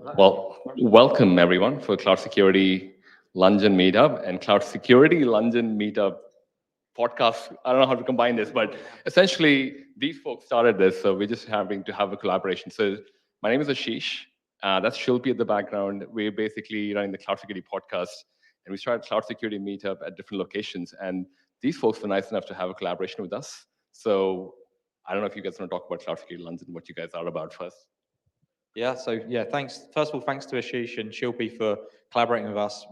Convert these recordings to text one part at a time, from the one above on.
Well, welcome everyone for Cloud Security London Meetup and Cloud Security London Meetup podcast. I don't know how to combine this, but essentially these folks started this, so we're just having to have a collaboration. So my name is Ashish. That's Shilpi at the background. We're basically running the Cloud Security podcast, and we started Cloud Security Meetup at different locations. And these folks were nice enough to have a collaboration with us. So I don't know if you guys want to talk about Cloud Security London, what you guys are about first. Yeah, thanks. First of all, thanks to Ashish and Shilpi for collaborating with us.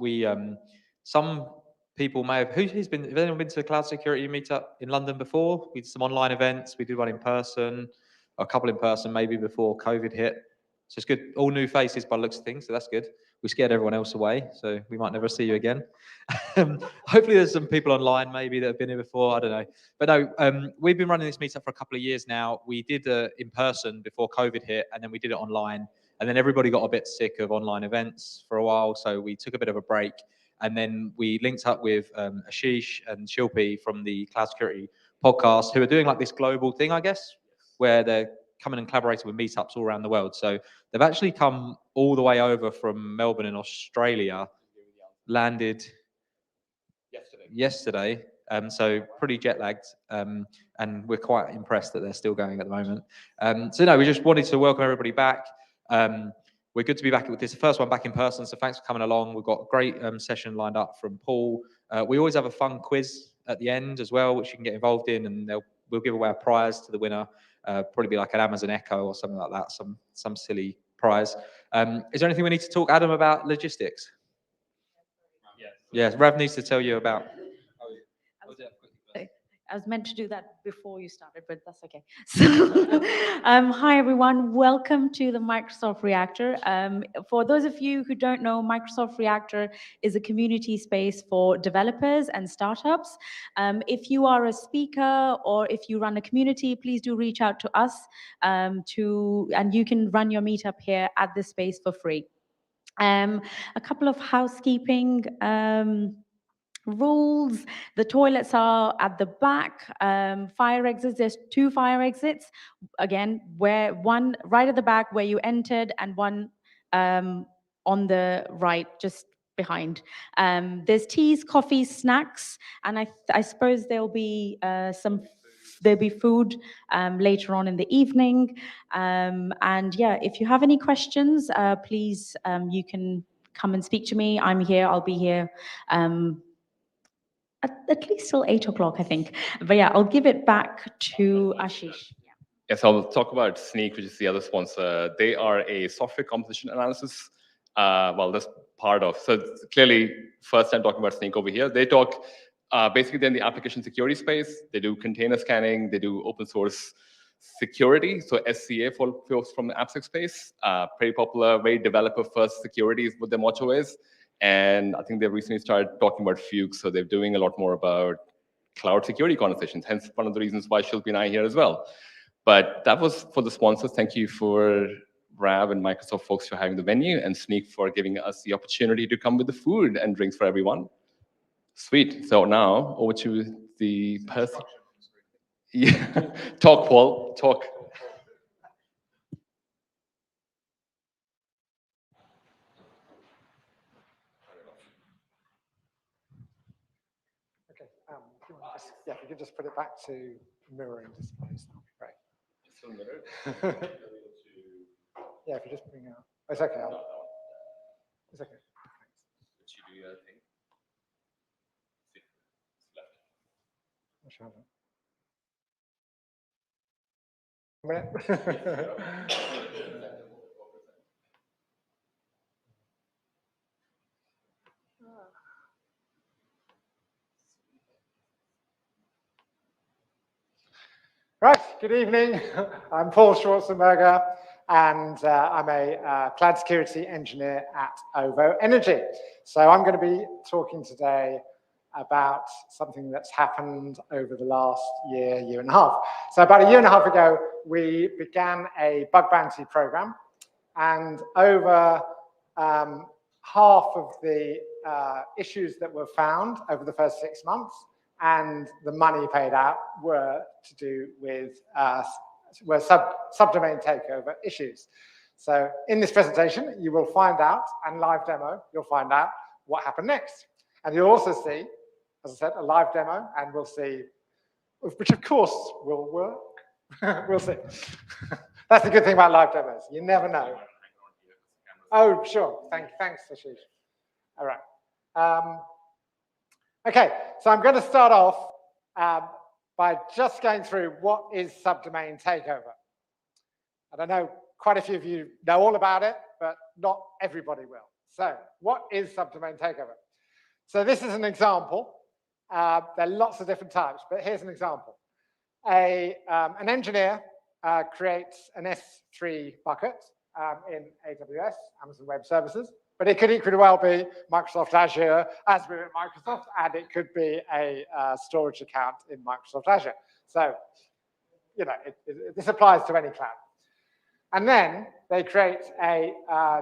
Some people may have, has anyone been to the Cloud Security Meetup in London before? We did some online events, we did one in person, a couple in person maybe before COVID hit. So it's good, all new faces by the looks of things, so that's good. We scared everyone else away, so we might never see you again. Hopefully there's some people online maybe that have been here before, I don't know. But no, we've been running this meetup for a couple of years now. We did in person before COVID hit, and then we did it online. And then everybody got a bit sick of online events for a while, so we took a bit of a break. And then we linked up with Ashish and Shilpi from the Cloud Security podcast, who are doing like this global thing, I guess, where they're coming and collaborating with meetups all around the world. So they've actually come all the way over from Melbourne in Australia, landed yesterday. So pretty jet lagged, and we're quite impressed that they're still going at the moment. So no, we just wanted to welcome everybody back. We're good to be back with this first one back in person. So thanks for coming along. We've got a great session lined up from Paul. We always have a fun quiz at the end as well, which you can get involved in, and we'll give away a prize to the winner. Probably be like an Amazon Echo or something like that, some silly prize. Is there anything we need to talk, Adam, about logistics? Yes, Rav needs to tell you about. I was meant to do that before you started, but that's okay. So, hi everyone, welcome to the Microsoft Reactor. For those of you who don't know, Microsoft Reactor is a community space for developers and startups. If you are a speaker or if you run a community, please do reach out to us and you can run your meetup here at this space for free. A couple of housekeeping rules. The toilets are at the back. Fire exits, there's 2 fire exits. Again, where one right at the back where you entered and one on the right, just behind. There's teas, coffees, snacks, and I suppose there'll be food later on in the evening. And yeah, if you have any questions, please, you can come and speak to me. I'm here, I'll be here. At least till 8 o'clock, I think. But yeah, I'll give it back to Ashish. Yes, I'll talk about Sneak, which is the other sponsor. They are a software composition analysis. That's part of. So clearly, first time talking about Sneak over here. They talk basically they're in the application security space. They do container scanning. They do open source security. So SCA for folks from the AppSec space. Pretty popular, very developer first security is what their motto is. And I think they've recently started talking about Fuchs, so they're doing a lot more about cloud security conversations, hence one of the reasons why Shilpi and I are here as well. But that was for the sponsors. Thank you for Rav and Microsoft folks for having the venue, and Sneak for giving us the opportunity to come with the food and drinks for everyone. Sweet. So now, over to the person. Yeah. Talk, Paul. Talk. If you could just put it back to mirroring displays, that would be great. Still mirrored? Yeah, if you just bring out. Oh, it's okay. It's okay. Thanks. Did you do your thing? Right, good evening. I'm Paul Schwarzenberger, and I'm a cloud security engineer at OVO Energy. So I'm going to be talking today about something that's happened over the last year and a half. So about a year and a half ago, we began a bug bounty program, and over half of the issues that were found over the first 6 months and the money paid out were to do with subdomain takeover issues. So in this presentation, you will find out, and live demo, you'll find out what happened next. And you'll also see, as I said, a live demo, and we'll see, which of course will work. We'll see. That's the good thing about live demos. You never know. Oh, sure. Thanks, Ashish. All right. Okay, so I'm going to start off by just going through what is subdomain takeover. And I know quite a few of you know all about it, but not everybody will. So what is subdomain takeover? So this is an example. There are lots of different types, but here's an example. An engineer creates an S3 bucket in AWS, Amazon Web Services, but it could equally well be Microsoft Azure, as we're at Microsoft, and it could be a storage account in Microsoft Azure. So, you know, this applies to any cloud. And then they create a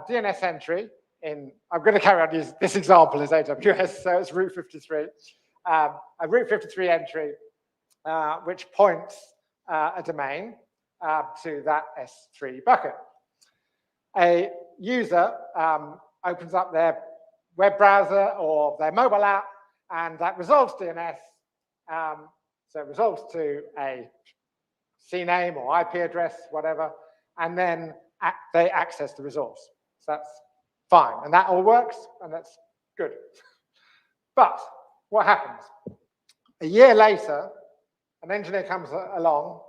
DNS entry in, I'm going to carry on use this example is AWS, so it's Route 53, a Route 53 entry which points a domain to that S3 bucket. A user opens up their web browser or their mobile app, and that resolves DNS. So it resolves to a CNAME or IP address, whatever, and then they access the resource. So that's fine, and that all works, and that's good. But what happens? A year later, an engineer comes along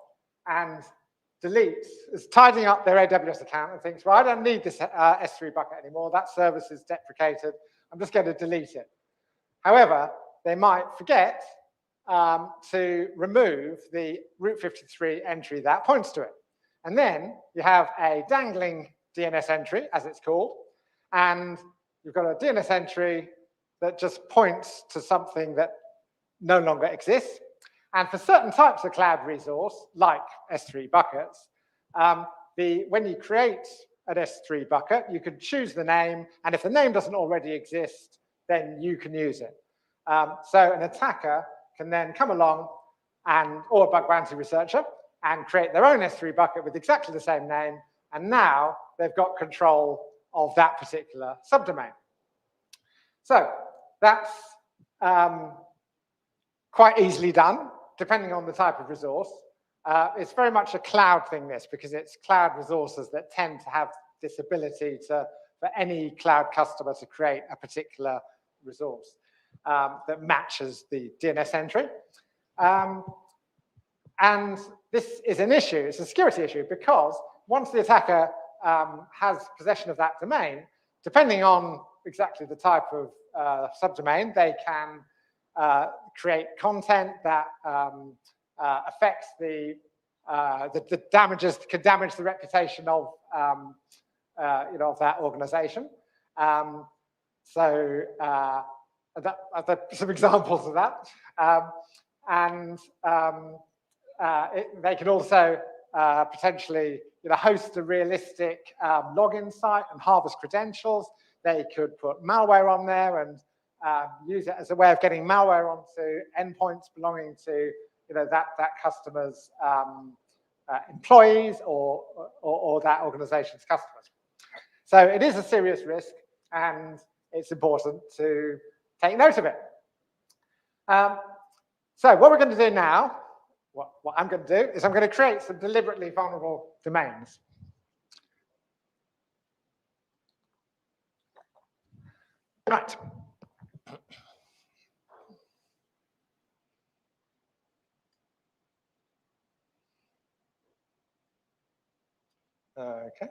and is tidying up their AWS account and thinks, well, I don't need this S3 bucket anymore. That service is deprecated. I'm just going to delete it. However, they might forget to remove the Route 53 entry that points to it. And then you have a dangling DNS entry, as it's called, and you've got a DNS entry that just points to something that no longer exists. And for certain types of cloud resource, like S3 buckets, when you create an S3 bucket, you can choose the name, and if the name doesn't already exist, then you can use it. So an attacker can then come along, or a bug bounty researcher, and create their own S3 bucket with exactly the same name, and now they've got control of that particular subdomain. So that's quite easily done, depending on the type of resource. It's very much a cloud thing, this, because it's cloud resources that tend to have this ability for any cloud customer to create a particular resource that matches the DNS entry. And this is an issue, it's a security issue, because once the attacker has possession of that domain, depending on exactly the type of subdomain, they can create content that affects can damage the reputation of of that organization. There are some examples of that, they can also potentially host a realistic login site and harvest credentials. They could put malware on there and use it as a way of getting malware onto endpoints belonging to that customer's employees or that organization's customers. So it is a serious risk, and it's important to take note of it. So what we're going to do now, what I'm going to do is I'm going to create some deliberately vulnerable domains. Right. Okay.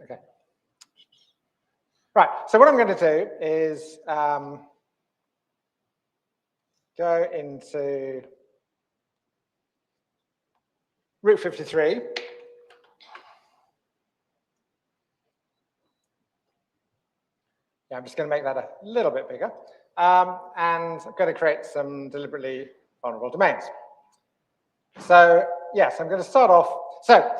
Okay. Right. So what I'm going to do is go into Route 53. Yeah, I'm just going to make that a little bit bigger. And I'm going to create some deliberately vulnerable domains. So yes, I'm going to start off. So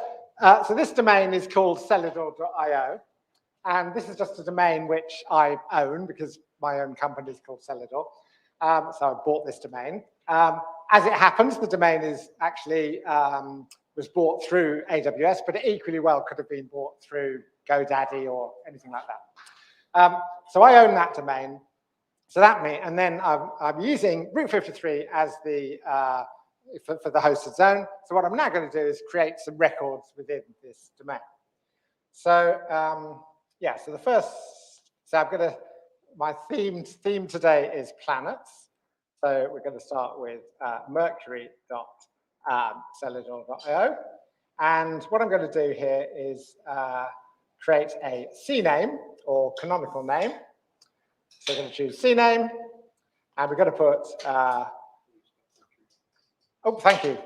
this domain is called Celidor.io. And this is just a domain which I own because my own company is called Celidor. So I bought this domain. As it happens, the domain is actually was bought through AWS, but it equally well could have been bought through GoDaddy or anything like that. So I own that domain. So that means, and then I'm using Route 53 as the for the hosted zone. So what I'm now going to do is create some records within this domain. So yeah, so the first, so I'm going to, my theme today is planets. So we're going to start with mercury.celador.io. And what I'm going to do here is create a CNAME or canonical name. So we're going to choose CNAME, and we're going to put, oh, thank you,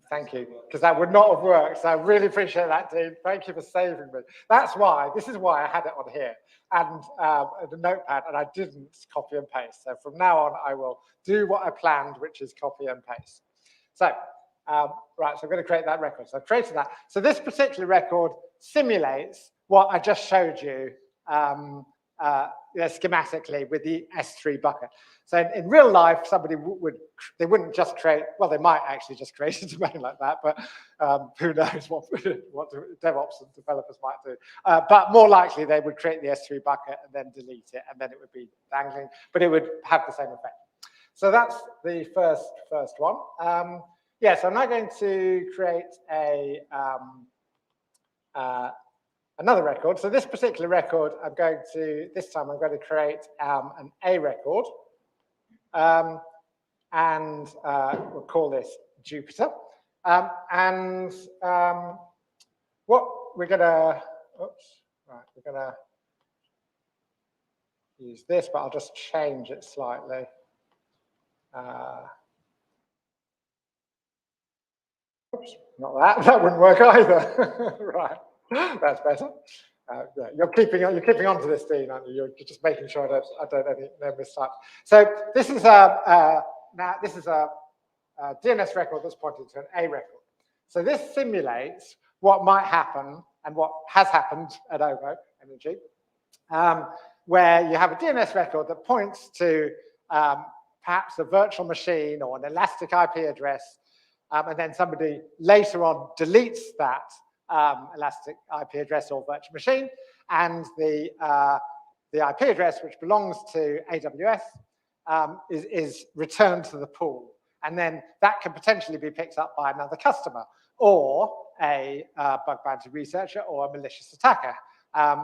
because that would not have worked. So I really appreciate that, Dean. Thank you for saving me. That's why, this is why I had it on here and the notepad, and I didn't copy and paste. So from now on, I will do what I planned, which is copy and paste. So, right, so I'm going to create that record. So I've created that. So this particular record simulates what I just showed you schematically with the S3 bucket. So in real life, somebody they wouldn't just create, well, they might actually just create a domain like that, but who knows what DevOps and developers might do. But more likely, they would create the S3 bucket and then delete it, and then it would be dangling, but it would have the same effect. So that's the first one. Yeah, so I'm now going to create another record. So this particular record, this time I'm going to create an A record. And we'll call this Jupiter. What we're going to, we're going to use this, but I'll just change it slightly. Oops, not that. That wouldn't work either. Right. That's better. Yeah, you're keeping on to this, Dean, aren't you? You're just making sure I don't mistype. So this is a DNS record that's pointing to an A record. So this simulates what might happen and what has happened at OVO Energy, where you have a DNS record that points to perhaps a virtual machine or an elastic IP address, and then somebody later on deletes that elastic IP address or virtual machine, and the IP address, which belongs to AWS, is returned to the pool. And then that can potentially be picked up by another customer or a bug bounty researcher or a malicious attacker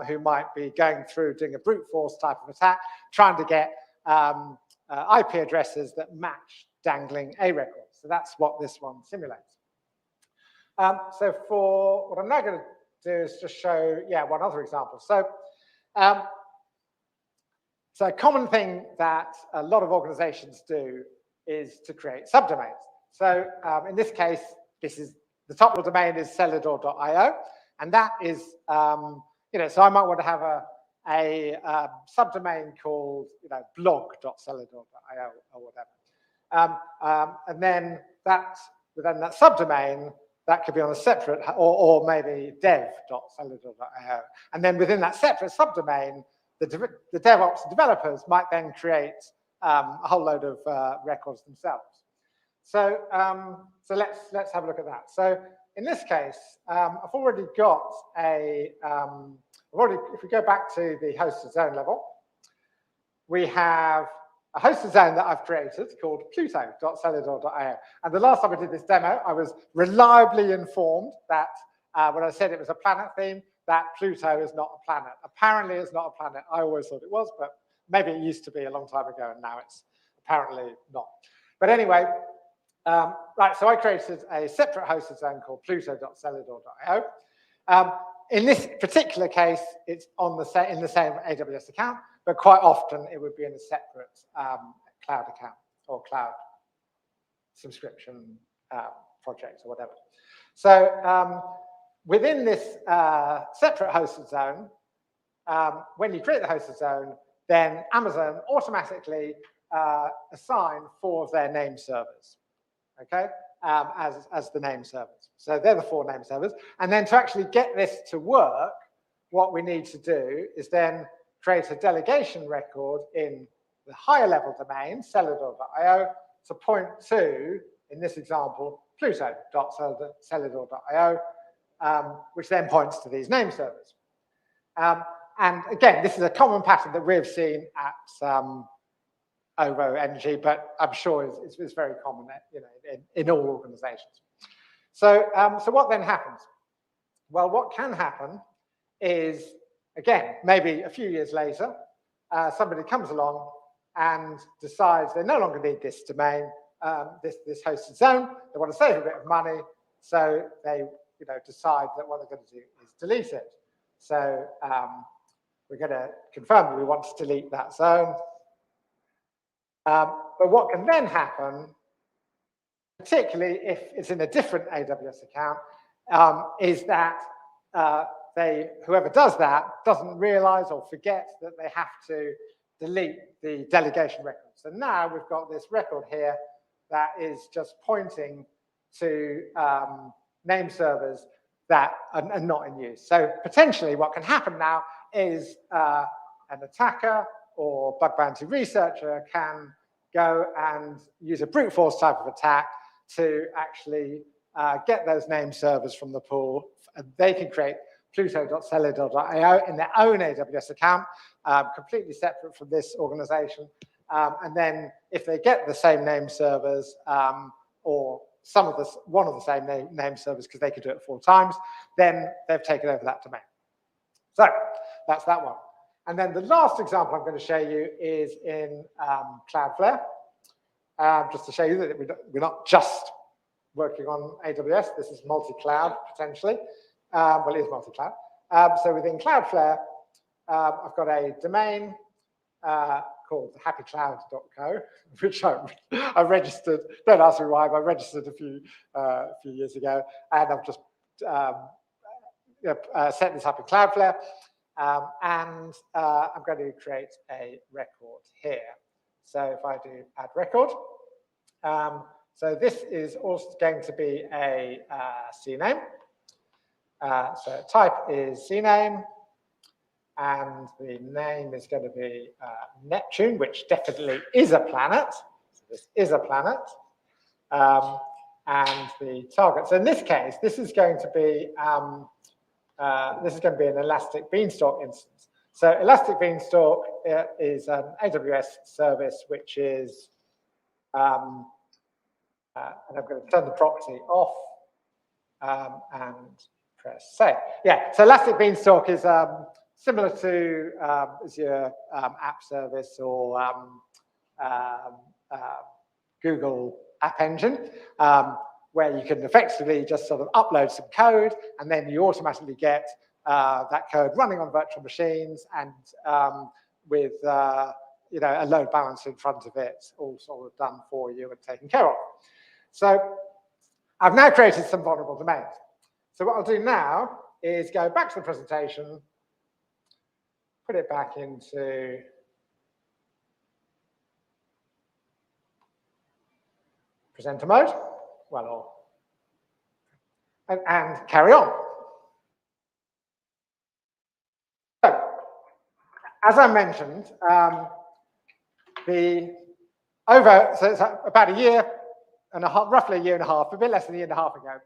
who might be going through doing a brute force type of attack, trying to get IP addresses that match dangling A records. So that's what this one simulates. So for what I'm now going to do is just show, one other example. So, so a common thing that a lot of organizations do is to create subdomains. So in this case, the top level domain is celador.io, and that is, so I might want to have a subdomain called, blog.celador.io or whatever. And then within that subdomain, that could be on a separate, or maybe dev.celador.io. And then within that separate subdomain, the DevOps and developers might then create a whole load of records themselves. So, so let's have a look at that. So in this case, I've already got if we go back to the hosted zone level, we have a hosted zone that I've created called pluto.celador.io. And the last time I did this demo, I was reliably informed that when I said it was a planet theme, that Pluto is not a planet. Apparently it's not a planet. I always thought it was, but maybe it used to be a long time ago, and now it's apparently not. But anyway, right, so I created a separate hosted zone called pluto.celador.io. In this particular case, it's in the same AWS account, but quite often it would be in a separate cloud account or cloud subscription project or whatever. So within this separate hosted zone, when you create the hosted zone, then Amazon automatically assign 4 of their name servers, okay, as the name servers. So they're the 4 name servers. And then to actually get this to work, what we need to do is then create a delegation record in the higher level domain, celador.io, to point to in this example, pluto.celidor.io, which then points to these name servers. And again, this is a common pattern that we've seen at OVO Energy, but I'm sure it's very common, in all organizations. So what then happens? Well, what can happen is, again, maybe a few years later, somebody comes along and decides they no longer need this domain, this hosted zone. They want to save a bit of money, so they decide that what they're going to do is delete it. So we're going to confirm that we want to delete that zone. But what can then happen, particularly if it's in a different AWS account, is that whoever does that doesn't realize or forget that they have to delete the delegation record. So now we've got this record here that is just pointing to name servers that are not in use. So potentially what can happen now is an attacker or bug bounty researcher can go and use a brute force type of attack to actually get those name servers from the pool. And they can create pluto.celidor.io in their own AWS account, completely separate from this organization. And then if they get the same name servers or one of the same name servers, because they could do it 4 times, then they've taken over that domain. So that's that one. And then the last example I'm going to show you is in Cloudflare, just to show you that we're not just working on AWS. This is multi-cloud, potentially. Well, it is multi-cloud. So within Cloudflare, I've got a domain called happycloud.co, which I registered. Don't ask me why, but I registered a few years ago, and I've just set this up in Cloudflare. And I'm going to create a record here. So if I do add record, so this is also going to be a CNAME. So type is CNAME, and the name is going to be Neptune, which definitely is a planet. So this is a planet. And the target. So in this case, this is going to be an Elastic Beanstalk instance. So Elastic Beanstalk is an AWS service, which is, and I'm going to turn the proxy off and press save. Yeah, so Elastic Beanstalk is similar to Azure App Service or Google App Engine, where you can effectively just sort of upload some code, and then you automatically get that code running on virtual machines and with a load balancer in front of it, all sort of done for you and taken care of. So I've now created some vulnerable domains. So what I'll do now is go back to the presentation, put it back into presenter mode, and carry on. So, as I mentioned, so it's about a year and a half, roughly a year and a half, a bit less than a year and a half ago,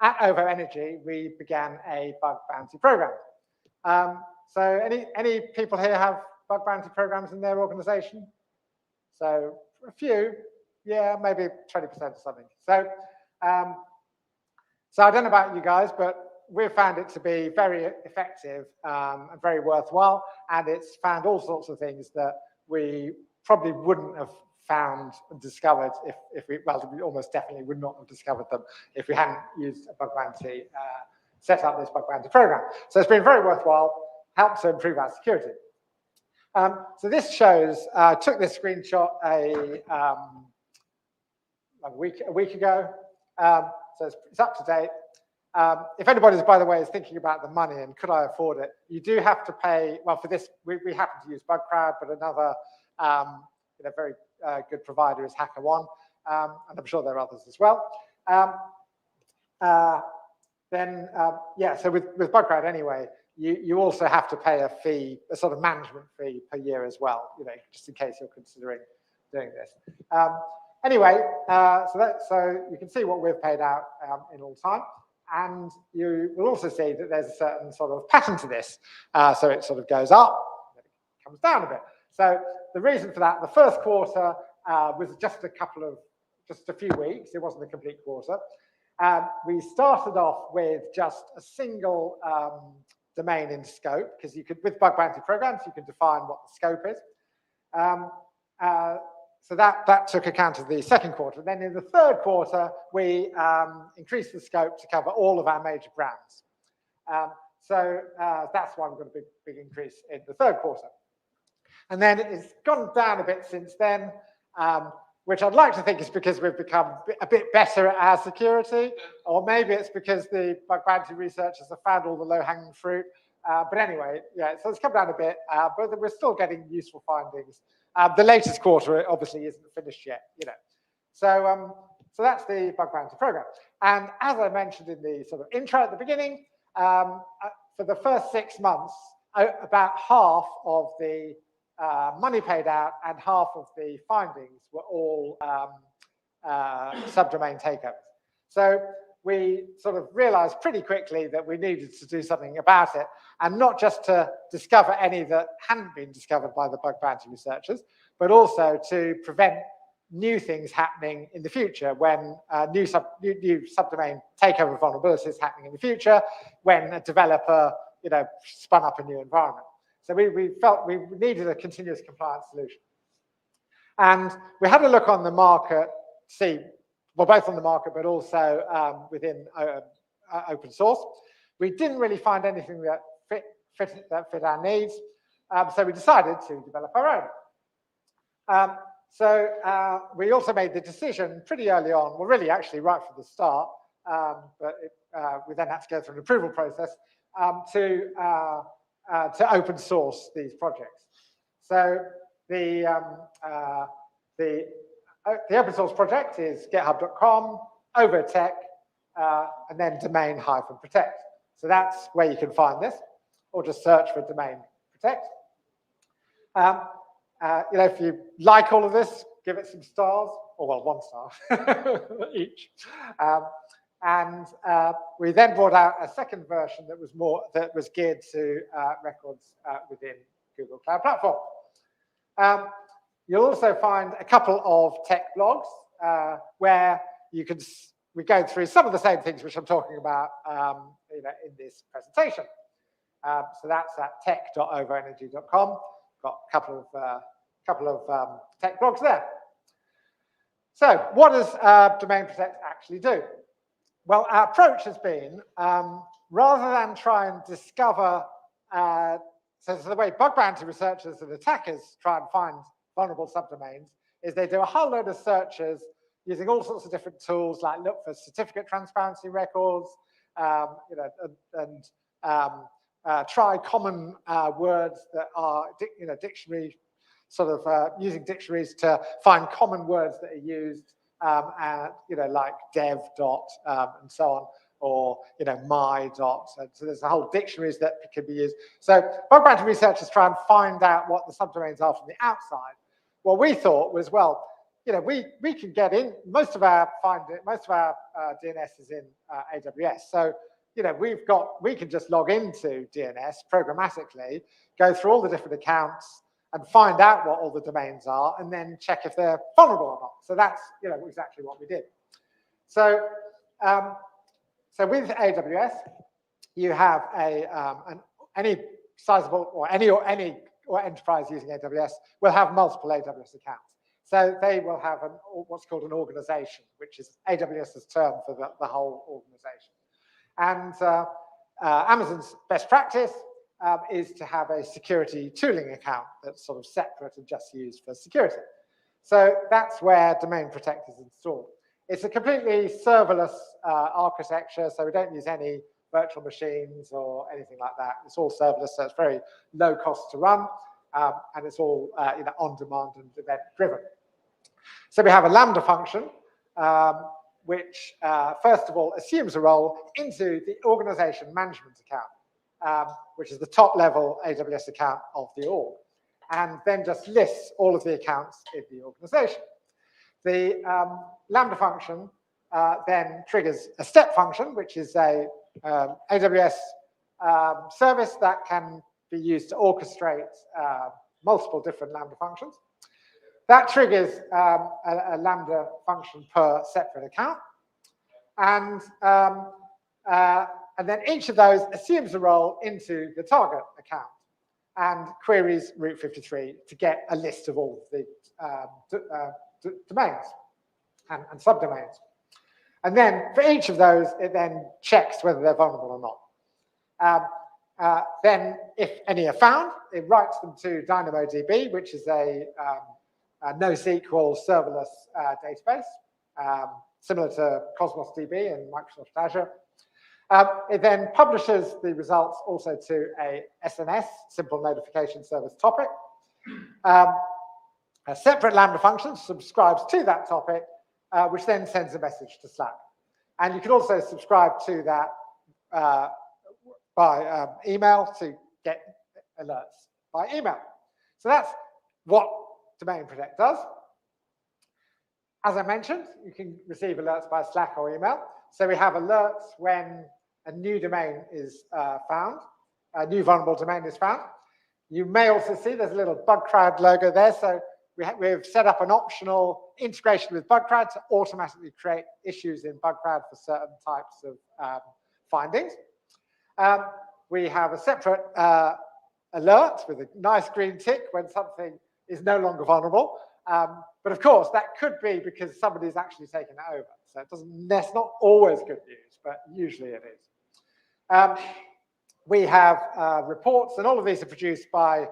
at OVO Energy, we began a bug bounty program. So any people here have bug bounty programs in their organization? So a few, yeah, maybe 20% or something. So, so I don't know about you guys, but we've found it to be very effective and very worthwhile, and it's found all sorts of things that we probably wouldn't have found and discovered if we almost definitely would not have discovered them if we hadn't used a bug bounty, set up this bug bounty program. So it's been very worthwhile, helped to improve our security. So this shows, took this screenshot a week ago. So it's up to date. If anybody, by the way, is thinking about the money and could I afford it, you do have to pay. Well, for this, we happen to use BugCrowd, but another very good provider is HackerOne, and I'm sure there are others as well. So with BugCrowd anyway, you also have to pay a fee, a sort of management fee per year as well, just in case you're considering doing this. Anyway, so you can see what we've paid out in all time. And you will also see that there's a certain sort of pattern to this. So it sort of goes up, then it comes down a bit. So the reason for that, the first quarter was just a few weeks. It wasn't a complete quarter. We started off with just a single domain in scope, because you could, with bug bounty programs, you can define what the scope is. So that took account of the second quarter. Then in the third quarter, we increased the scope to cover all of our major brands. So that's why we've got a big increase in the third quarter. And then it's gone down a bit since then, which I'd like to think is because we've become a bit better at our security, or maybe it's because the bug bounty researchers have found all the low-hanging fruit. But anyway, yeah, so it's come down a bit, but we're still getting useful findings. The latest quarter obviously isn't finished yet, you know. So that's the bug bounty program. And as I mentioned in the sort of intro at the beginning, for the first 6 months, about half of the money paid out and half of the findings were all subdomain takeovers. So we sort of realized pretty quickly that we needed to do something about it, and not just to discover any that hadn't been discovered by the bug bounty researchers, but also to prevent new things happening in the future when new subdomain takeover vulnerabilities happening in the future, when a developer, you know, spun up a new environment. So we felt we needed a continuous compliance solution. And we had a look on the market, well, both on the market, but also within open source. We didn't really find anything that fit our needs, so we decided to develop our own. So we also made the decision pretty early on, well, really actually right from the start, but we then had to go through an approval process to open source these projects. So the open source project is github.com, overtech, and then domain-protect. So that's where you can find this, or just search for domain protect. You know, if you like all of this, give it some stars, or well, 1 star each. And we then brought out a second version that was geared to records within Google Cloud Platform. You'll also find a couple of tech blogs where we go through some of the same things which I'm talking about you know, in this presentation. So that's at tech.overenergy.com. Got a couple of tech blogs there. So what does Domain Protect actually do? Well, our approach has been, rather than try and discover, so the way bug bounty researchers and attackers try and find vulnerable subdomains, is they do a whole load of searches using all sorts of different tools, like look for certificate transparency records, you know, and try common words that are, you know, dictionary, sort of using dictionaries to find common words that are used, you know, like dev dot and so on, or, you know, my dot. So there's a whole dictionaries that can be used. So bug bounty researchers try and find out what the subdomains are from the outside. What we thought was, well, you know, we can get in. Most of our DNS is in AWS. So, you know, we can just log into DNS programmatically, go through all the different accounts, and find out what all the domains are, and then check if they're vulnerable or not. So that's, you know, exactly what we did. So, so with AWS, you have any sizable or any enterprise using AWS will have multiple AWS accounts. So they will have what's called an organization, which is AWS's term for the whole organization. And Amazon's best practice is to have a security tooling account that's sort of separate and just used for security. So that's where Domain Protect is installed. It's a completely serverless architecture, so we don't use any virtual machines or anything like that. It's all serverless, so it's very low cost to run, and it's all you know, on demand and event driven. So we have a Lambda function, which first of all assumes a role into the organization management account, which is the top level AWS account of the org, and then just lists all of the accounts in the organization. the Lambda function then triggers a step function, which is a AWS service that can be used to orchestrate multiple different Lambda functions. That triggers a Lambda function per separate account. And then each of those assumes a role into the target account and queries Route 53 to get a list of all the domains and subdomains. And then for each of those, it then checks whether they're vulnerable or not. Then if any are found, it writes them to DynamoDB, which is a NoSQL serverless database, similar to Cosmos DB in Microsoft Azure. It then publishes the results also to a SNS, Simple Notification Service topic. A separate Lambda function subscribes to that topic, which then sends a message to Slack. And you can also subscribe to that by email to get alerts by email. So that's what Domain Protect does. As I mentioned, you can receive alerts by Slack or email. So we have alerts when a new domain is found, a new vulnerable domain is found. You may also see there's a little BugCrowd logo there. So we've set up an optional integration with BugCrowd to automatically create issues in BugCrowd for certain types of findings. We have a separate alert with a nice green tick when something is no longer vulnerable. But of course, that could be because somebody's actually taken it over. So that's not always good news, but usually it is. We have reports, and all of these are produced by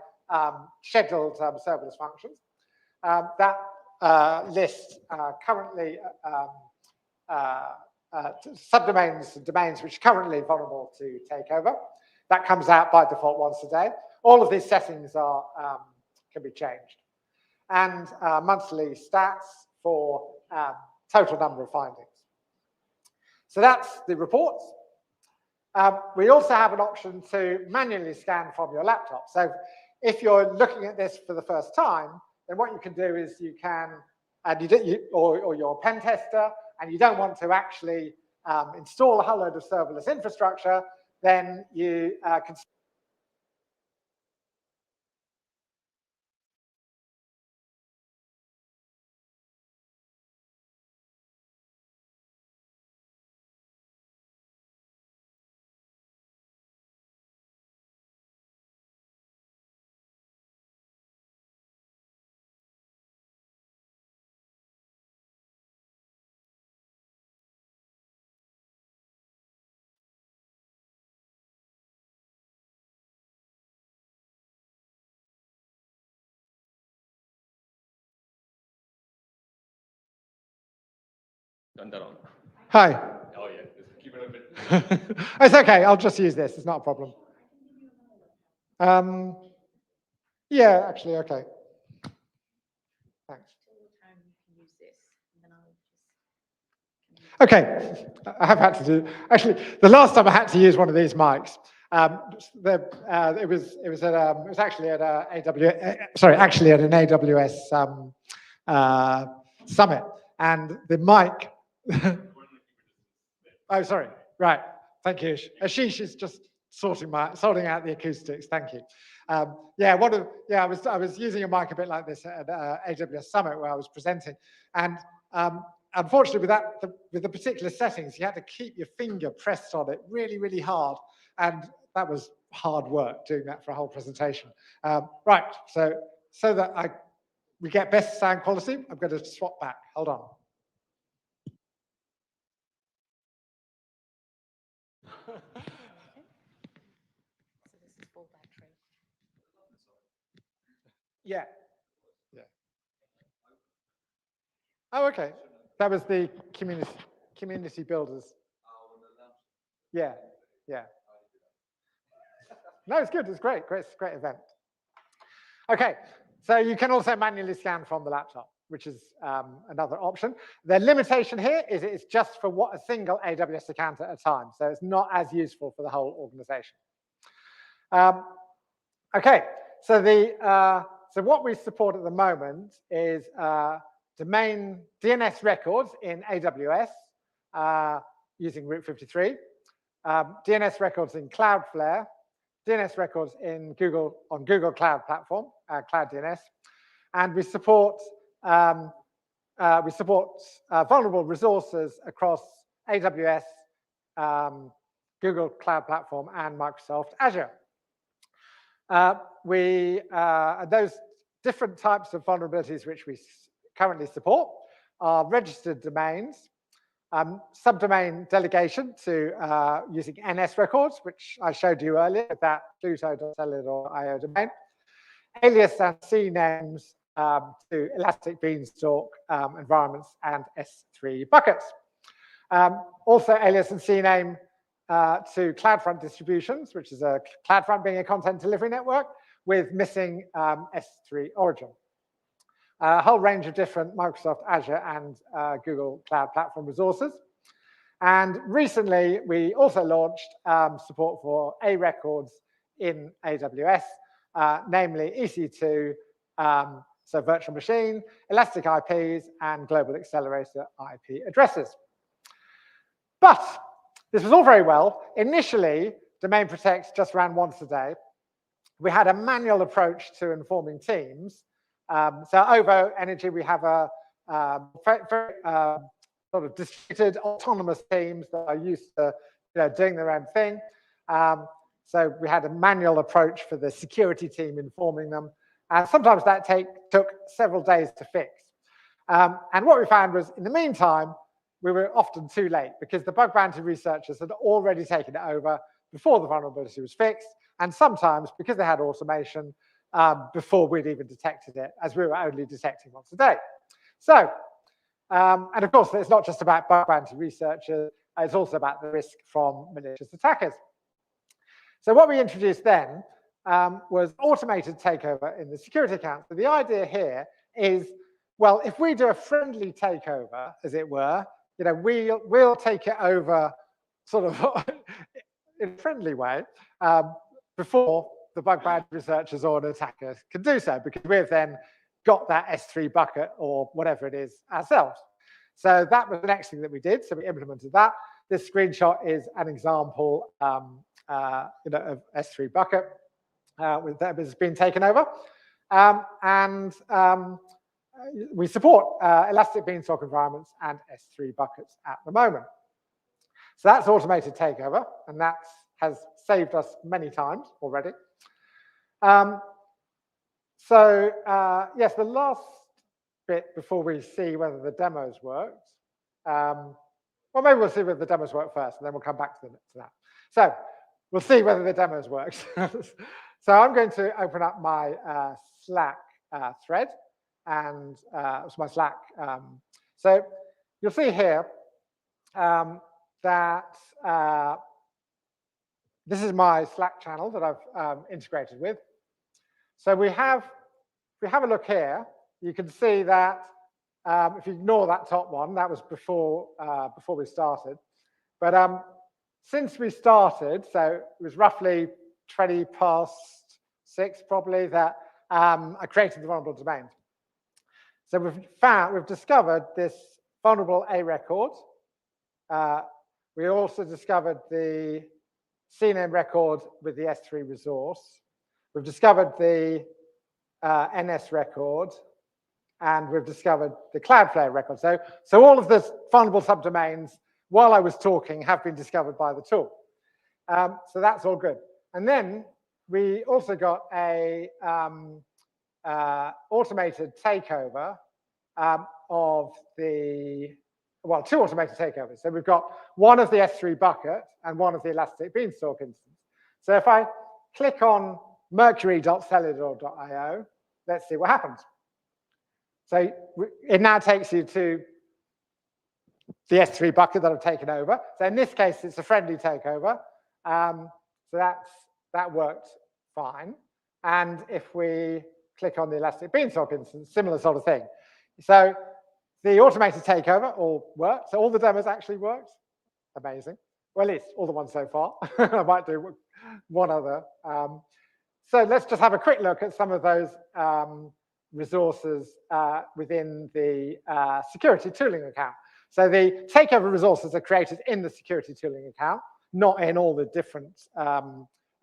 scheduled serverless functions. That lists currently subdomains and domains which are currently vulnerable to takeover. That comes out by default once a day. All of these settings are can be changed. And monthly stats for total number of findings. So that's the reports. We also have an option to manually scan from your laptop. So if you're looking at this for the first time, then what you can do is you can, or you're a pen tester, and you don't want to actually install a whole load of serverless infrastructure, then you can. Turn that on. Hi. Oh yeah, just keep it a bit. It's okay. I'll just use this. It's not a problem. Yeah, actually, okay. Thanks. Okay, I have had to do. Actually, the last time I had to use one of these mics, it was actually at an AWS summit, and the mic. Oh, sorry. Right. Thank you. Ashish is just sorting out the acoustics. Thank you. I was using a mic a bit like this at AWS Summit where I was presenting, and unfortunately, with the particular settings, you had to keep your finger pressed on it really, really hard, and that was hard work doing that for a whole presentation. Right. So that we get best sound quality, I'm going to swap back. Hold on. Yeah. Oh, okay. That was the community builders. Yeah. No, it's good. It's great. Great event. Okay. So you can also manually scan from the laptop, which is another option. The limitation here is it's just for a single AWS account at a time. So it's not as useful for the whole organization. Okay. So what we support at the moment is domain DNS records in AWS using Route 53, DNS records in Cloudflare, DNS records in on Google Cloud Platform, Cloud DNS, and we support vulnerable resources across AWS, Google Cloud Platform, and Microsoft Azure. Those different types of vulnerabilities which we currently support are registered domains, subdomain delegation to using NS records, which I showed you earlier with that pluto.cellular.io domain, alias and CNAMEs to elastic beanstalk environments and S3 buckets. Also alias and CNAME to CloudFront distributions, which is CloudFront being a content delivery network with missing S3 origin. A whole range of different Microsoft Azure and Google Cloud Platform resources. And recently, we also launched support for A records in AWS, namely EC2, so virtual machine, elastic IPs, and global accelerator IP addresses. But this was all very well. Initially, Domain Protect just ran once a day. We had a manual approach to informing teams. So OVO Energy, we have a very sort of distributed autonomous teams that are used to doing their own thing. So we had a manual approach for the security team informing them. And sometimes that took several days to fix. And what we found was, in the meantime, we were often too late because the bug bounty researchers had already taken it over before the vulnerability was fixed. And sometimes, because they had automation, before we'd even detected it, as we were only detecting once a day. So, and of course, it's not just about bug bounty researchers, it's also about the risk from malicious attackers. So what we introduced then was automated takeover in the security account. So the idea here is, well, if we do a friendly takeover, as it were, we'll take it over sort of in a friendly way before the bug bounty researchers or an attacker can do so, because we've then got that S3 bucket or whatever it is ourselves. So that was the next thing that we did. So we implemented that. This screenshot is an example of S3 bucket that has been taken over. We support elastic beanstalk environments and S3 buckets at the moment. So that's automated takeover, and that has saved us many times already. Yes, the last bit before we see whether the demos worked. Well, maybe we'll see whether the demos work first, and then we'll come back to that. So we'll see whether the demos worked. So I'm going to open up my Slack thread, and it's my Slack. So you'll see here that this is my Slack channel that I've integrated with. So if we have a look here, you can see that if you ignore that top one, that was before we started. But since we started, so it was roughly 20 past 6 probably, that I created the vulnerable domains. So we've discovered this vulnerable A record. We also discovered the CNAME record with the S3 resource. We've discovered the NS record, and we've discovered the Cloudflare record. So all of the vulnerable subdomains, while I was talking, have been discovered by the tool. So that's all good. And then we also got a automated takeover of the, well, 2 automated takeovers. So we've got one of the S3 bucket and one of the elastic beanstalk instance. So if I click on mercury.cellular.io, let's see what happens. So it now takes you to the S3 bucket that I've taken over. So in this case, it's a friendly takeover. So that worked fine. And if we click on the elastic beanstalk instance, similar sort of thing. So the automated takeover all worked. So all the demos actually worked. Amazing. Well, at least all the ones so far. I might do one other. So let's just have a quick look at some of those resources within the security tooling account. So the takeover resources are created in the security tooling account, not in all the different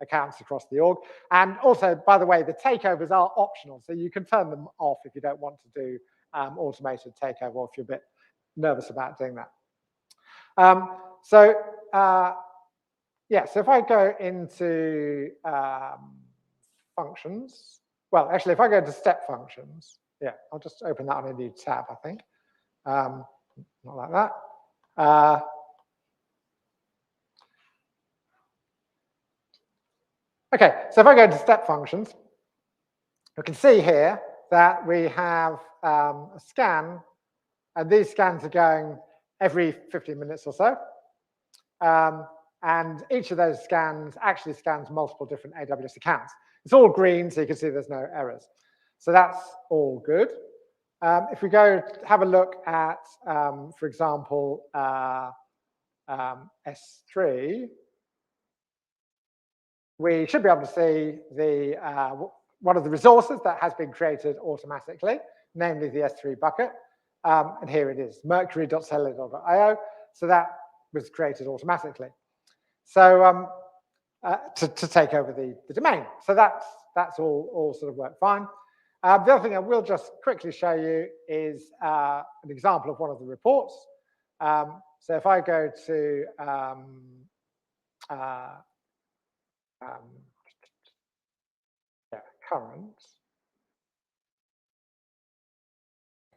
accounts across the org. And also, by the way, the takeovers are optional, so you can turn them off if you don't want to do automated takeover, or if you're a bit nervous about doing that. Yeah, so if I go into functions, well, actually, if I go to step functions, yeah, I'll just open that on a new tab, I think. Not like that. Okay, so if I go to step functions, you can see here that we have a scan, and these scans are going every 15 minutes or so. And each of those scans actually scans multiple different AWS accounts. It's all green, so you can see there's no errors. So that's all good. If we go have a look at, for example, S3, we should be able to see the one of the resources that has been created automatically, namely the S3 bucket. And here it is, mercury.cellular.io. So that was created automatically. So to take over the domain. So that's all sort of worked fine. The other thing I will just quickly show you is an example of one of the reports. So if I go to current.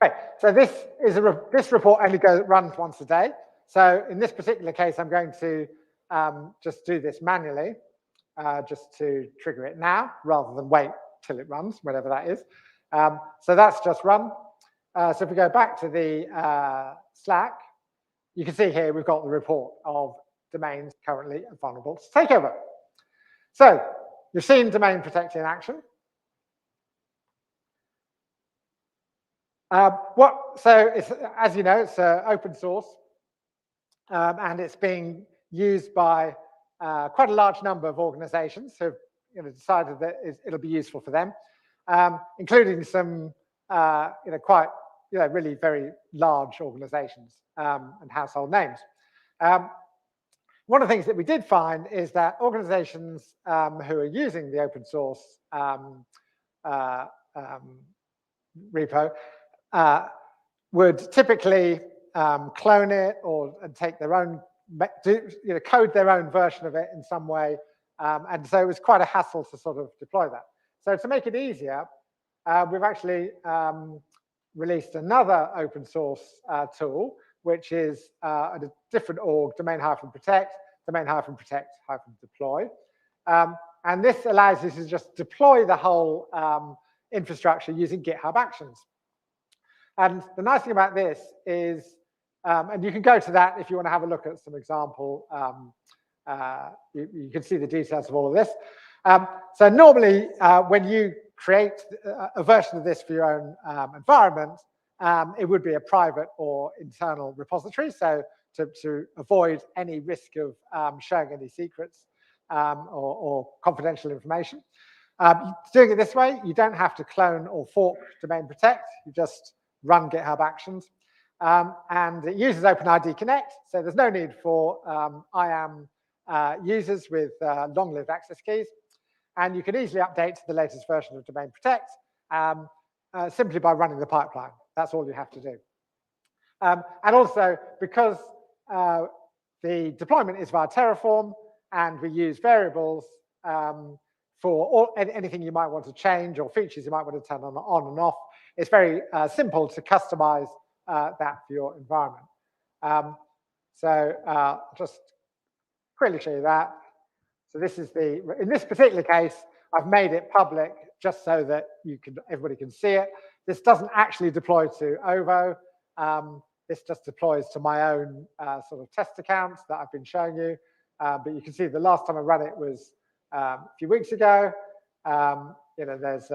Okay, so this report only runs once a day. So in this particular case, I'm going to just do this manually, just to trigger it now, rather than wait till it runs, whatever that is. So that's just run. So if we go back to the Slack, you can see here we've got the report of domains currently vulnerable to takeover. So you've seen domain protect in action. So it's, as you know, it's open source, and it's being used by quite a large number of organizations who have decided that it'll be useful for them, including some quite really very large organizations and household names. One of the things that we did find is that organizations who are using the open source repo would typically clone it or take their own, code their own version of it in some way. And so it was quite a hassle to sort of deploy that. So to make it easier, we've actually released another open source tool, which is a different org, domain-protect, domain-protect-deploy. And this allows you to just deploy the whole infrastructure using GitHub Actions. And the nice thing about this is, and you can go to that if you want to have a look at some example, you can see the details of all of this. So normally, when you create a version of this for your own environment, it would be a private or internal repository, so to avoid any risk of showing any secrets or confidential information. Doing it this way, you don't have to clone or fork domain protect, you just run GitHub Actions. And it uses OpenID Connect, so there's no need for IAM users with long-lived access keys. And you can easily update to the latest version of domain protect simply by running the pipeline. That's all you have to do. And also, because the deployment is via Terraform and we use variables for anything you might want to change or features you might want to turn on and off, it's very simple to customize that for your environment. So just quickly show you that. So this is in this particular case, I've made it public just so that everybody can see it. This doesn't actually deploy to OVO. This just deploys to my own sort of test accounts that I've been showing you. But you can see the last time I ran it was a few weeks ago. There's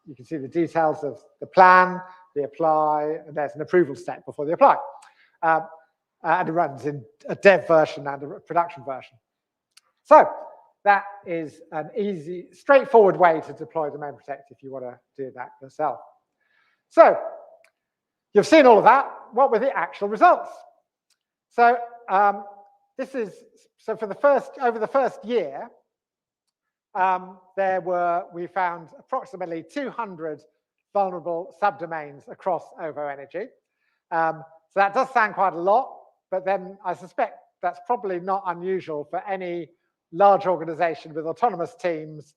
you can see the details of the plan, the apply, and there's an approval step before the apply. And it runs in a dev version and a production version. So that is an easy, straightforward way to deploy domain protect if you want to do that yourself. So you've seen all of that. What were the actual results? So over the first year, we found approximately 200 vulnerable subdomains across OVO Energy. So that does sound quite a lot, but then I suspect that's probably not unusual for any large organization with autonomous teams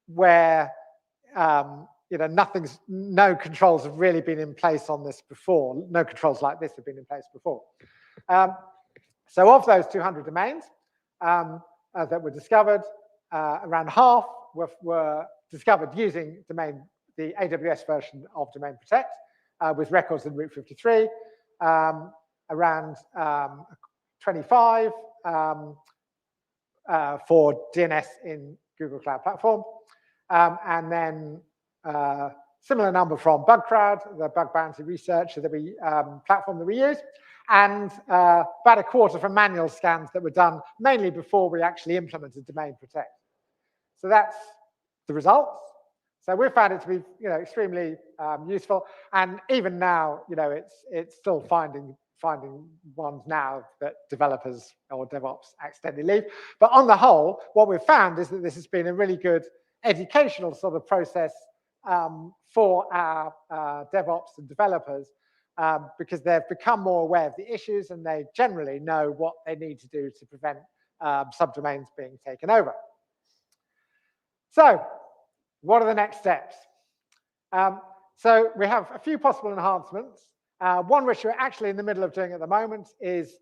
where no controls have really been in place on this before. No controls like this have been in place before. So of those 200 domains that were discovered, around half were discovered using the AWS version of Domain Protect with records in Route 53, around 25 for DNS in Google Cloud Platform, and then similar number from BugCrowd, the bug bounty research platform that we use, and about a quarter from manual scans that were done mainly before we actually implemented Domain Protect. So that's the results. So we found it to be, extremely useful, and even now, it's still finding ones now that developers or DevOps accidentally leave. But on the whole, what we've found is that this has been a really good educational sort of process for our DevOps and developers because they've become more aware of the issues and they generally know what they need to do to prevent subdomains being taken over. So, what are the next steps? So we have a few possible enhancements. One which we're actually in the middle of doing at the moment is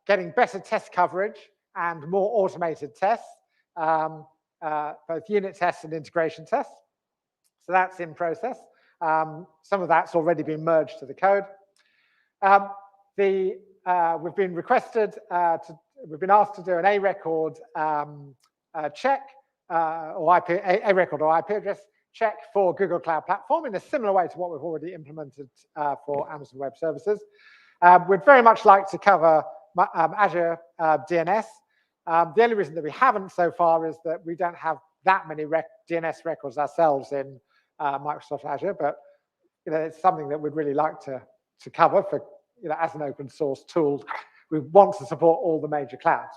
getting better test coverage and more automated tests, both unit tests and integration tests. So that's in process. Some of that's already been merged to the code. We've been asked to do an A-record check, or a record or IP address check for Google Cloud Platform in a similar way to what we've already implemented for Amazon Web Services. We'd very much like to cover Azure DNS. The only reason that we haven't so far is that we don't have that many DNS records ourselves in Microsoft Azure, but it's something that we'd really like to cover for, as an open source tool. We want to support all the major clouds.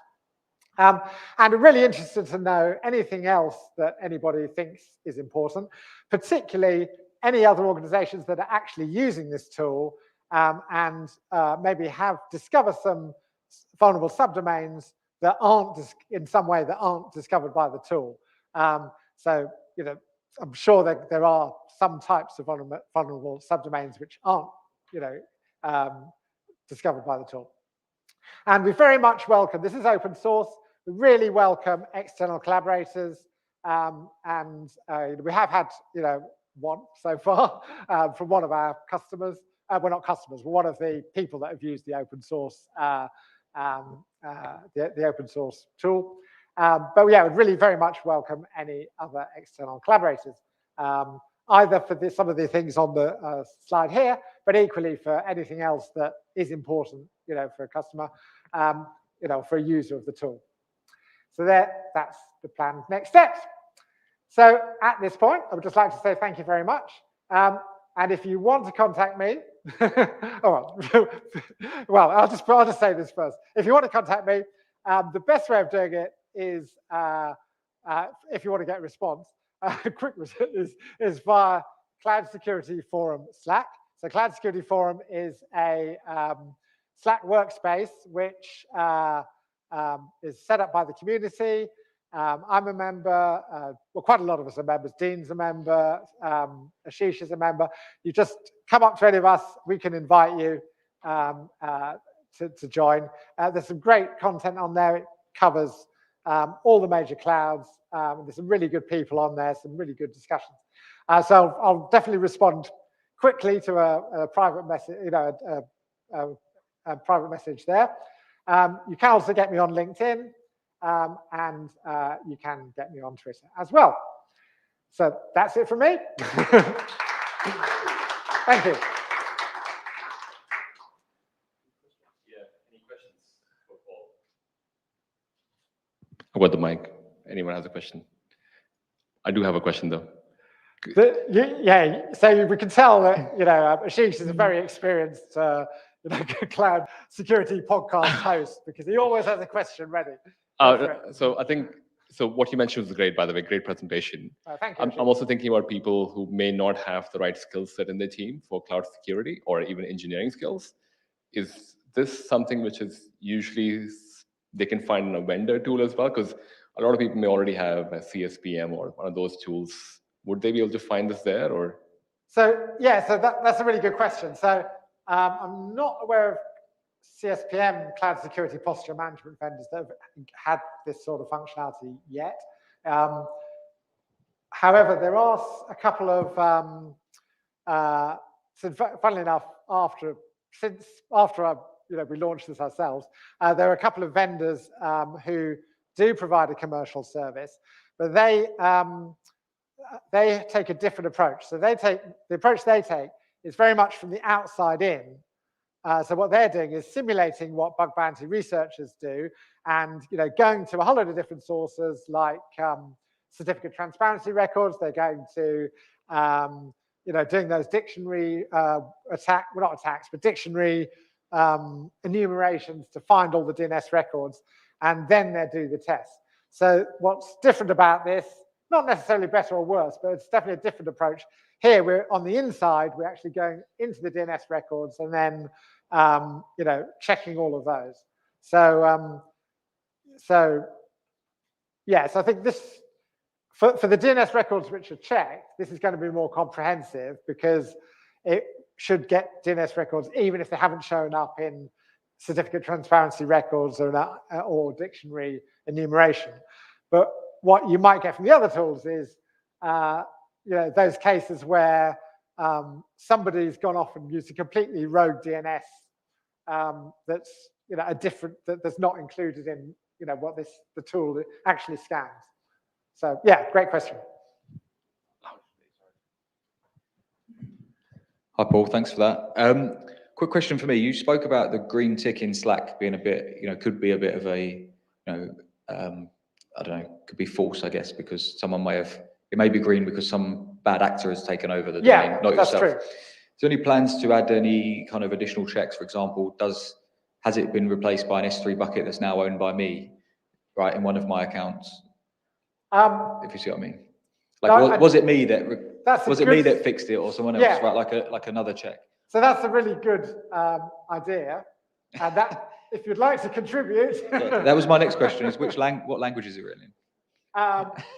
And we're really interested to know anything else that anybody thinks is important, particularly any other organizations that are actually using this tool and maybe have discovered some vulnerable subdomains that aren't in some way that aren't discovered by the tool. So, I'm sure that there are some types of vulnerable subdomains which aren't, discovered by the tool. And we very much welcome, this is open source, we really welcome external collaborators, and we have had, one so far from one of our customers. Well, not customers, but one of the people that have used the open source, the open source tool. But yeah, we'd really very much welcome any other external collaborators, either for some of the things on the slide here, but equally for anything else that is important, for a customer, for a user of the tool. So that's the plan. Next steps. So at this point, I would just like to say thank you very much. And if you want to contact me, well, I'll just say this first. If you want to contact me, the best way of doing it is, if you want to get a response, quick is via Cloud Security Forum Slack. So Cloud Security Forum is a Slack workspace which is set up by the community. I'm a member, well, quite a lot of us are members. Dean's a member, Ashish is a member. You just come up to any of us, we can invite you to join. There's some great content on there. It covers all the major clouds. There's some really good people on there, some really good discussions. So I'll definitely respond quickly to a private message, a private message there. You can also get me on LinkedIn, and you can get me on Twitter as well. So that's it from me. Thank you. Yeah, any questions for Paul? About the mic. Anyone has a question? I do have a question though. Yeah, so we can tell that, Ashish is a very experienced cloud security podcast host, because he always has a question ready. So I think, so what you mentioned was great, by the way, great presentation. Thank you. I'm also thinking about people who may not have the right skill set in their team for cloud security or even engineering skills. Is this something which is usually they can find in a vendor tool as well? Because a lot of people may already have a CSPM or one of those tools. Would they be able to find this there, or? So yeah, so that's a really good question. So I'm not aware of CSPM, cloud security posture management vendors, that have had this sort of functionality yet. However, there are a couple of, so funnily enough, after we launched this ourselves, there are a couple of vendors who do provide a commercial service, but they take a different approach. So the approach they take is very much from the outside in. So what they're doing is simulating what bug bounty researchers do, and going to a whole lot of different sources like certificate transparency records. They're going to doing those dictionary dictionary enumerations to find all the DNS records, and then they do the test. So what's different about this? Not necessarily better or worse, but it's definitely a different approach. Here, we're on the inside, we're actually going into the DNS records and then, checking all of those. So I think this, for the DNS records which are checked, this is going to be more comprehensive, because it should get DNS records even if they haven't shown up in certificate transparency records or dictionary enumeration. But what you might get from the other tools is, those cases where somebody's gone off and used a completely rogue DNS that's that's not included in what the tool actually scans. So yeah, great question. Hi Paul, thanks for that. Quick question for me. You spoke about the green tick in Slack being a bit, could be a bit of a, I don't know, could be false, I guess, because someone it may be green because some bad actor has taken over the domain, not that's yourself. True. Is there any plans to add any kind of additional checks? For example, has it been replaced by an S3 bucket that's now owned by me, right, in one of my accounts? If you see what I mean. Like, was it me that fixed it, or someone else, right? Like another check. So that's a really good idea, and that if you'd like to contribute. Yeah, that was my next question: is what language is it written in?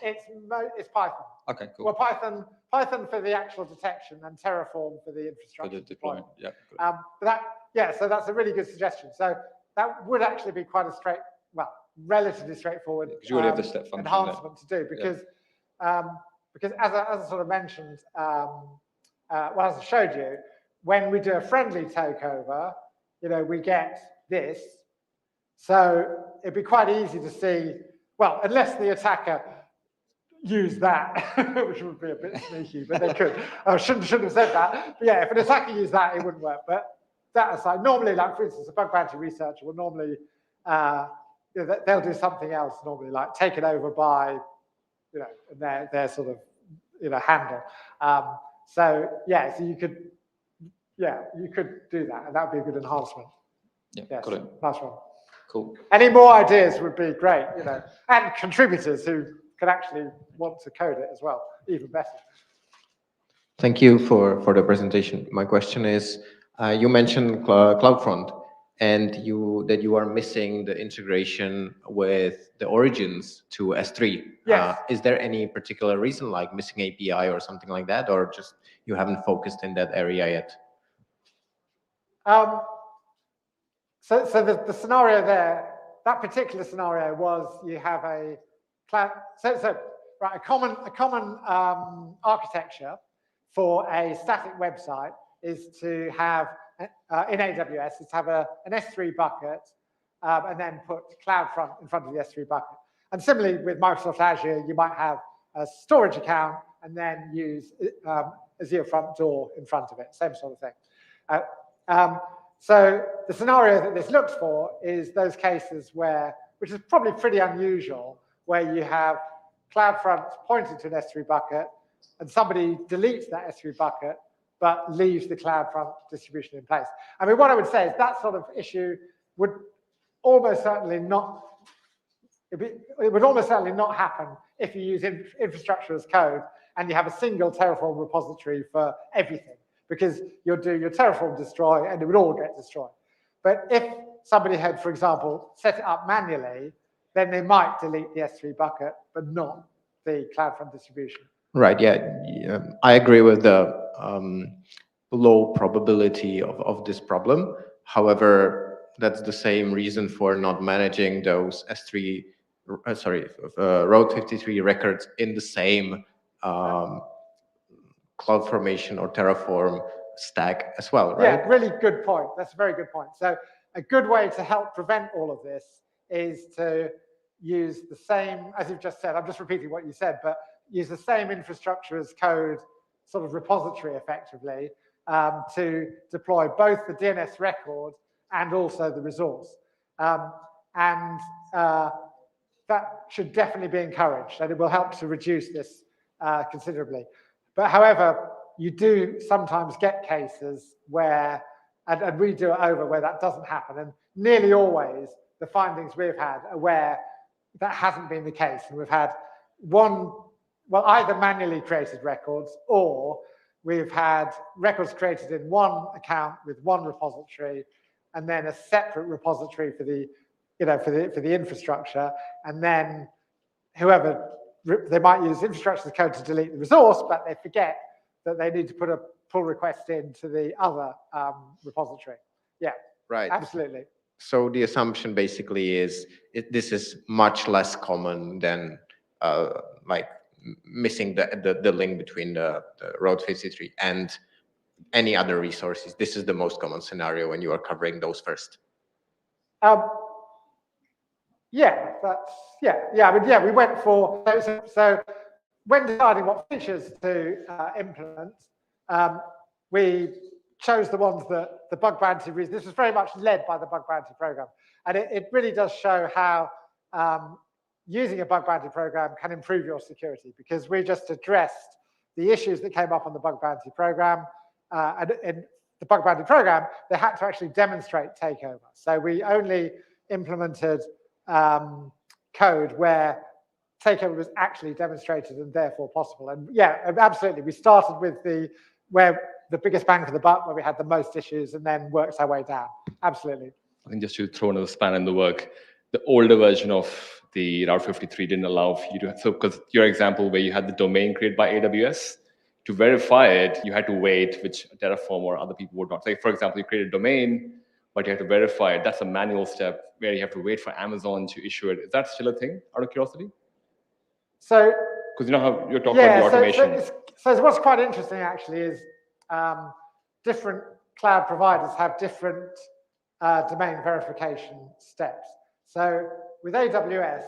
It's Python. Okay, cool. Well, Python for the actual detection, and Terraform for the infrastructure. For the deployment. Yeah. So that's a really good suggestion. So that would actually be quite a relatively straightforward because you already have the step function enhancement to do, because as I sort of mentioned, as I showed you, when we do a friendly takeover, we get this. So it'd be quite easy to see, well, unless the attacker used that, which would be a bit sneaky, but they could. I shouldn't have said that. But yeah, if an attacker used that, it wouldn't work. But that aside, normally, like for instance, a bug bounty researcher will normally, they'll do something else normally, like taken over by, their sort of, handle. So you could do that, and that would be a good enhancement. Yeah, yes, got it. Nice one. Cool. Any more ideas would be great, and contributors who can actually want to code it as well, even better. Thank you for the presentation. My question is, you mentioned CloudFront, and that you are missing the integration with the origins to S3. Yes. Is there any particular reason, like missing API or something like that, or just you haven't focused in that area yet? So the scenario there, that particular scenario was you have a cloud. A common architecture for a static website is to have in AWS is to have an S3 bucket and then put CloudFront in front of the S3 bucket. And similarly with Microsoft Azure, you might have a storage account and then use Azure Front Door in front of it, same sort of thing. So the scenario that this looks for is those cases which is probably pretty unusual, where you have CloudFront pointed to an S3 bucket, and somebody deletes that S3 bucket, but leaves the CloudFront distribution in place. I mean, what I would say is that sort of issue would almost certainly not, it would almost certainly not happen if you use infrastructure as code and you have a single Terraform repository for everything, because you'll do your Terraform destroy and it would all get destroyed. But if somebody had, for example, set it up manually, then they might delete the S3 bucket, but not the CloudFront distribution. Right, yeah, I agree with the low probability of this problem. However, that's the same reason for not managing those S3, Road 53 records in the same CloudFormation or Terraform stack as well, right? Yeah, really good point. That's a very good point. So a good way to help prevent all of this is to use the same, as you've just said, I'm just repeating what you said, but use the same infrastructure as code sort of repository effectively to deploy both the DNS record and also the resource. That should definitely be encouraged, and it will help to reduce this considerably. But however, you do sometimes get cases where, and we do it over, where that doesn't happen. And nearly always, the findings we've had are where that hasn't been the case. And we've had either manually created records, or we've had records created in one account with one repository, and then a separate repository for the, for the infrastructure, and then they might use infrastructure as code to delete the resource, but they forget that they need to put a pull request into the other repository. Yeah, right. Absolutely. So the assumption basically is this is much less common than like missing the link between the Road 53 and any other resources. This is the most common scenario when you are covering those first. Yeah, I mean, we went for, so when deciding what features to implement, we chose the ones that the bug bounty reason. This was very much led by the bug bounty program. And it really does show how using a bug bounty program can improve your security, because we just addressed the issues that came up on the bug bounty program. And in the bug bounty program, they had to actually demonstrate takeover. So we only implemented code where takeover was actually demonstrated and therefore possible. And yeah, absolutely. We started with where the biggest bang for the buck, where we had the most issues, and then worked our way down. Absolutely. I think just to throw another span in the work, the older version of the Route 53 didn't allow for you to, so because your example where you had the domain created by AWS, to verify it, you had to wait, which Terraform or other people would not. Say, for example, you create a domain, but you have to verify it. That's a manual step where you have to wait for Amazon to issue it. Is that still a thing, out of curiosity? So, because you know how you're talking about the automation. So what's quite interesting actually is different cloud providers have different domain verification steps. So with AWS,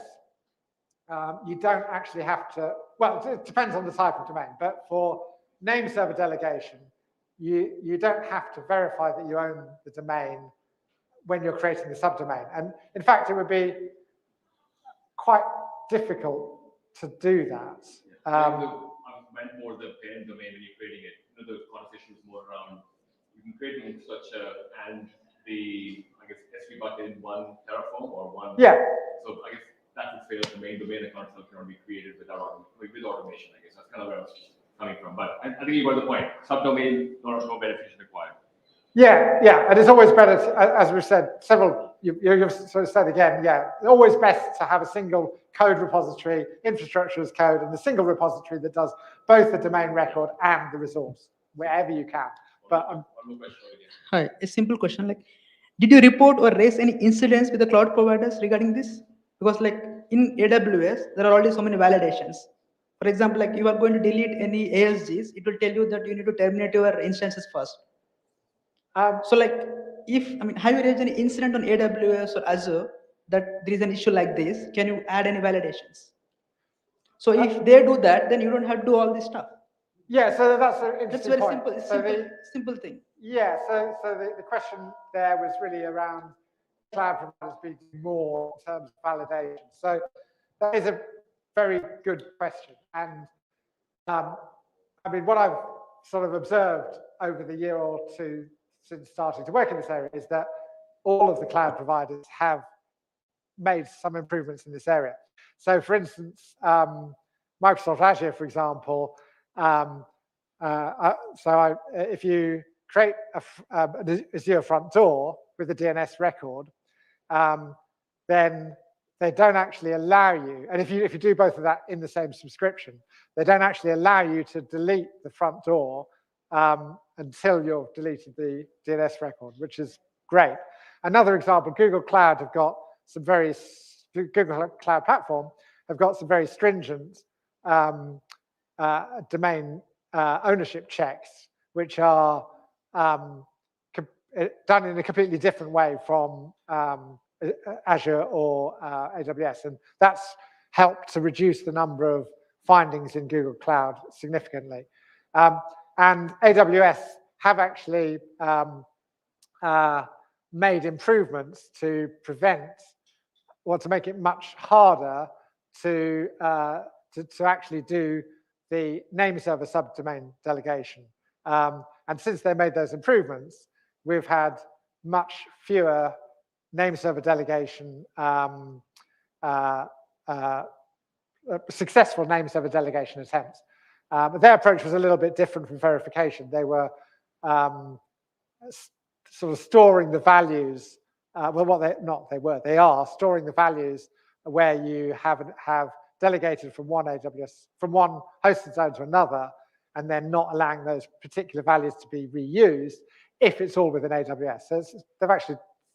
you don't actually have to, well, it depends on the type of domain, but for name server delegation, you don't have to verify that you own the domain when you're creating the subdomain. And in fact, it would be quite difficult to do that. I meant more the parent domain when you're creating it. You know, the conversation is more around you can create an infrastructure and the, I guess, S3 bucket in one Terraform or one. Yeah. So I guess that would fail. The main domain account cannot be created with automation. I guess that's kind of where I was coming from. But I think you got the point. Subdomain, no verification required. Yeah, and it's always better, as we've said, you've sort of said again, always best to have a single code repository, infrastructure as code, and a single repository that does both the domain record and the resource, wherever you can. But Hi, a simple question, like, did you report or raise any incidents with the cloud providers regarding this? Because like in AWS, there are already so many validations. For example, like you are going to delete any ASGs, it will tell you that you need to terminate your instances first. So like, have you raised any incident on AWS or Azure that there is an issue like this? Can you add any validations? So if they do that, then you don't have to do all this stuff. Yeah, so that's an interesting point. That's very simple, simple thing. Yeah, so the question there was really around cloud providers being more in terms of validation. So that is a very good question. And I mean, what I've sort of observed over the year or two since starting to work in this area is that all of the cloud providers have made some improvements in this area. So for instance, Microsoft Azure, for example, if you create an Azure front door with a DNS record, then they don't actually allow you, and if you do both of that in the same subscription, they don't actually allow you to delete the front door until you've deleted the DNS record, which is great. Another example, Google Cloud Platform have got some very stringent domain ownership checks, which are done in a completely different way from Azure or AWS, and that's helped to reduce the number of findings in Google Cloud significantly. And AWS have actually made improvements to make it much harder to actually do the name server subdomain delegation. And since they made those improvements, we've had much fewer name server delegation, successful name server delegation attempts. But their approach was a little bit different from verification. They were sort of storing the values. They are storing the values where you have delegated from one hosted zone to another, and then not allowing those particular values to be reused if it's all within AWS.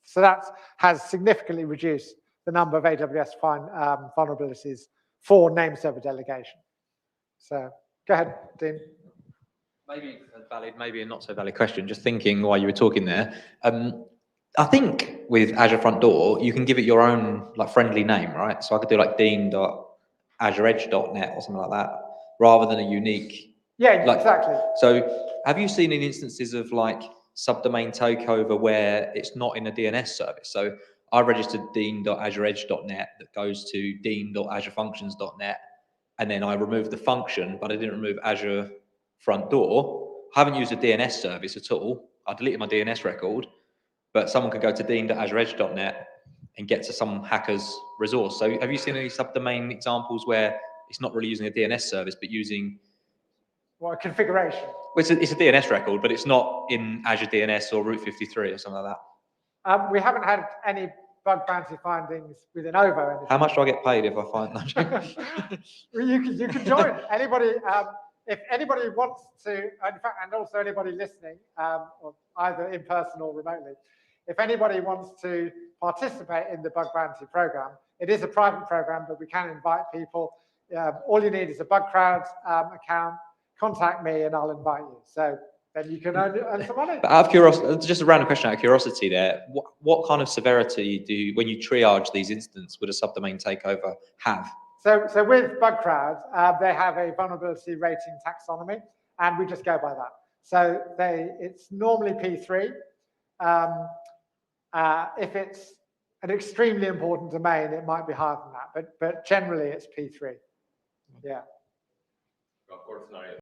So that has significantly reduced the number of AWS vulnerabilities for name server delegation. So go ahead, Dean. Maybe a valid, maybe a not so valid question. Just thinking while you were talking there. I think with Azure Front Door, you can give it your own like friendly name, right? So I could do like dean.azureedge.net or something like that, rather than a unique. Yeah, exactly. So have you seen any instances of like subdomain takeover where it's not in a DNS service? So I registered dean.azureedge.net that goes to dean.azurefunctions.net, and then I removed the function, but I didn't remove Azure Front Door. I haven't used a DNS service at all. I deleted my DNS record, but someone could go to dean.azureedge.net and get to some hacker's resource. So have you seen any subdomain examples where it's not really using a DNS service, but using... What, a configuration? Well, it's a DNS record, but it's not in Azure DNS or Route 53 or something like that. We haven't had any bug bounty findings within OVO. How much do I get paid if I find that? You can join. Anybody, if anybody wants to, in fact, and also anybody listening, or either in person or remotely, if anybody wants to participate in the bug bounty program, it is a private program, but we can invite people. All you need is a BugCrowd account. Contact me and I'll invite you. So then you can earn some money. But out of curiosity, just a random question out of curiosity there, what kind of severity when you triage these incidents, would a subdomain takeover have? So with BugCrowd, they have a vulnerability rating taxonomy, and we just go by that. So it's normally P3. If it's an extremely important domain, it might be higher than that, but generally it's P3. Yeah. Of course, scenario.